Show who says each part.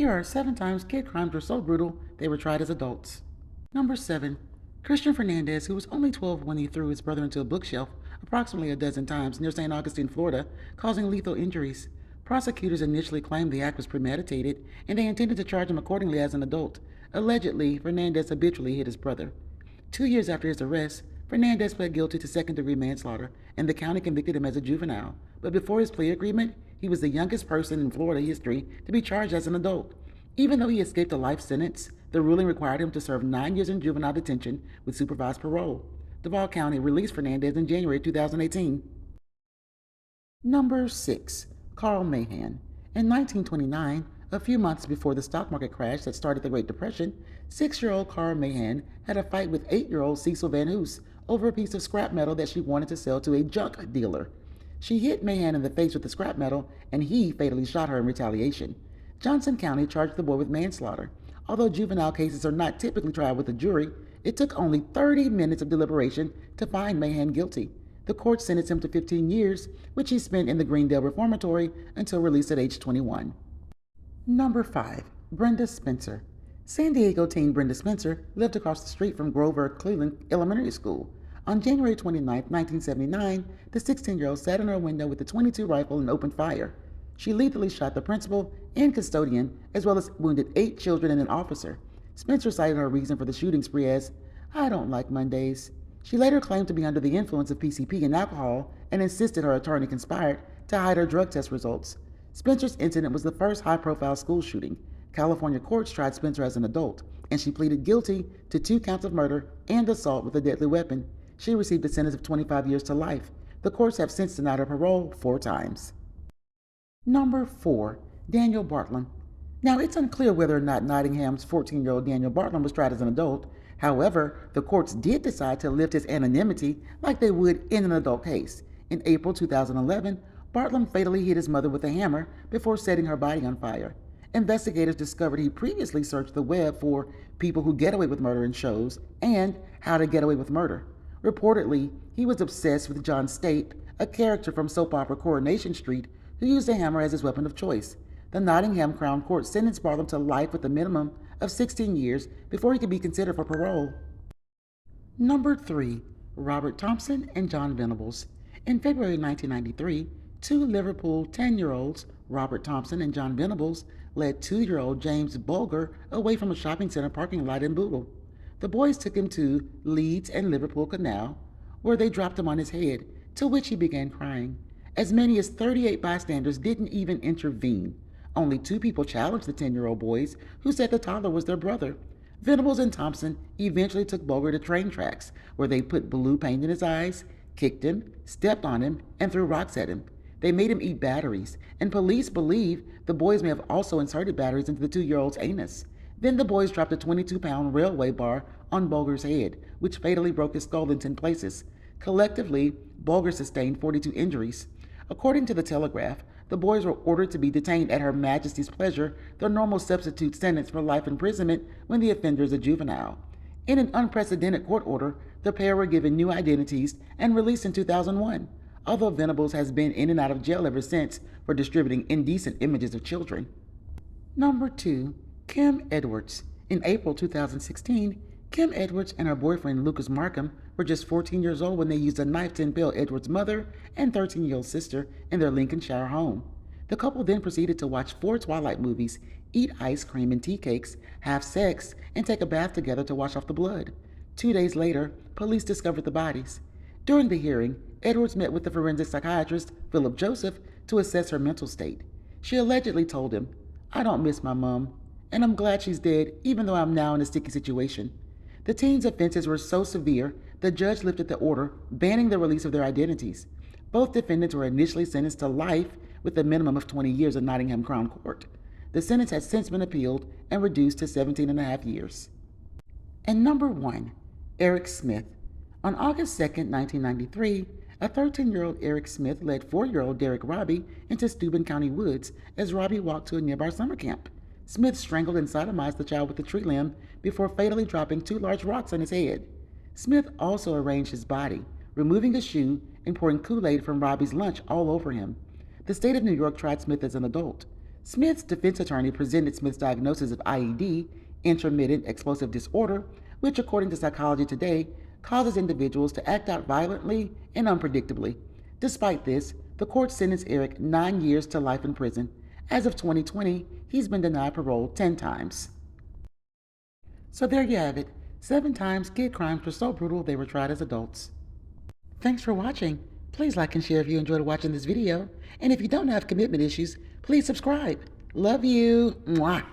Speaker 1: Here are 7 times kid crimes were so brutal they were tried as adults. Number 7. Christian Fernandez, who was only 12 when he threw his brother into a bookshelf approximately a dozen times near St. Augustine, Florida, causing lethal injuries. Prosecutors initially claimed the act was premeditated, and they intended to charge him accordingly as an adult. Allegedly, Fernandez habitually hit his brother. 2 years after his arrest, Fernandez pled guilty to second-degree manslaughter, and the county convicted him as a juvenile. But before his plea agreement, he was the youngest person in Florida history to be charged as an adult. Even though he escaped a life sentence, the ruling required him to serve 9 years in juvenile detention with supervised parole. Duval County released Fernandez in January 2018. Number 6. Carl Mahan. In 1929, a few months before the stock market crash that started the Great Depression, 6-year-old Carl Mahan had a fight with 8-year-old Cecil Van Hoos over a piece of scrap metal that she wanted to sell to a junk dealer. She hit Mahan in the face with the scrap metal, and he fatally shot her in retaliation. Johnson County charged the boy with manslaughter. Although juvenile cases are not typically tried with a jury, it took only 30 minutes of deliberation to find Mahan guilty. The court sentenced him to 15 years, which he spent in the Greendale Reformatory until released at age 21. Number 5. Brenda Spencer. San Diego teen Brenda Spencer lived across the street from Grover Cleveland Elementary School. On January 29, 1979, the 16-year-old sat in her window with a .22 rifle and opened fire. She lethally shot the principal and custodian, as well as wounded 8 children and an officer. Spencer cited her reason for the shooting spree as, "I don't like Mondays." She later claimed to be under the influence of PCP and alcohol and insisted her attorney conspired to hide her drug test results. Spencer's incident was the first high-profile school shooting. California courts tried Spencer as an adult, and she pleaded guilty to 2 counts of murder and assault with a deadly weapon. She received a sentence of 25 years to life. The courts have since denied her parole 4 times. Number 4. Daniel Bartlam. Now, it's unclear whether or not Nottingham's 14-year-old Daniel Bartlam was tried as an adult. However, the courts did decide to lift his anonymity like they would in an adult case. In April 2011, Bartlam fatally hit his mother with a hammer before setting her body on fire. Investigators discovered he previously searched the web for people who get away with murder in shows and how to get away with murder. Reportedly, he was obsessed with John Stape, a character from soap opera Coronation Street, who used a hammer as his weapon of choice. The Nottingham Crown Court sentenced Bartlam to life with a minimum of 16 years before he could be considered for parole. Number 3. Robert Thompson and John Venables. In February 1993, 2 Liverpool 10-year-olds, Robert Thompson and John Venables, led 2-year-old James Bulger away from a shopping center parking lot in Bootle. The boys took him to Leeds and Liverpool Canal, where they dropped him on his head, to which he began crying. As many as 38 bystanders didn't even intervene. Only 2 people challenged the 10-year-old boys, who said the toddler was their brother. Venables and Thompson eventually took Bulger to train tracks, where they put blue paint in his eyes, kicked him, stepped on him, and threw rocks at him. They made him eat batteries, and police believe the boys may have also inserted batteries into the 2-year-old's anus. Then the boys dropped a 22-pound railway bar on Bulger's head, which fatally broke his skull in 10 places. Collectively, Bulger sustained 42 injuries. According to the Telegraph, the boys were ordered to be detained at Her Majesty's pleasure, their normal substitute sentence for life imprisonment when the offender is a juvenile. In an unprecedented court order, the pair were given new identities and released in 2001, although Venables has been in and out of jail ever since for distributing indecent images of children. Number 2. Kim Edwards. In April 2016, Kim Edwards and her boyfriend Lucas Markham were just 14 years old when they used a knife to impale Edwards' mother and 13-year-old sister in their Lincolnshire home. The couple then proceeded to watch 4 Twilight movies, eat ice cream and tea cakes, have sex, and take a bath together to wash off the blood. 2 days later, police discovered the bodies. During the hearing, Edwards met with the forensic psychiatrist, Philip Joseph, to assess her mental state. She allegedly told him, "I don't miss my mom, and I'm glad she's dead, even though I'm now in a sticky situation." The teens' offenses were so severe, the judge lifted the order, banning the release of their identities. Both defendants were initially sentenced to life with a minimum of 20 years in Nottingham Crown Court. The sentence has since been appealed and reduced to 17 and a half years. And number 1, Eric Smith. On August 2nd, 1993, a 13-year-old Eric Smith led 4-year-old Derek Robbie into Steuben County woods as Robbie walked to a nearby summer camp. Smith strangled and sodomized the child with a tree limb before fatally dropping 2 large rocks on his head. Smith also arranged his body, removing a shoe and pouring Kool-Aid from Robbie's lunch all over him. The state of New York tried Smith as an adult. Smith's defense attorney presented Smith's diagnosis of IED, intermittent explosive disorder, which, according to Psychology Today, causes individuals to act out violently and unpredictably. Despite this, the court sentenced Eric 9 years to life in prison. As of 2020, he's been denied parole 10 times. So there you have it. 7 times kid crimes were so brutal they were tried as adults. Thanks for watching. Please like and share if you enjoyed watching this video. And if you don't have commitment issues, please subscribe. Love you. Mwah.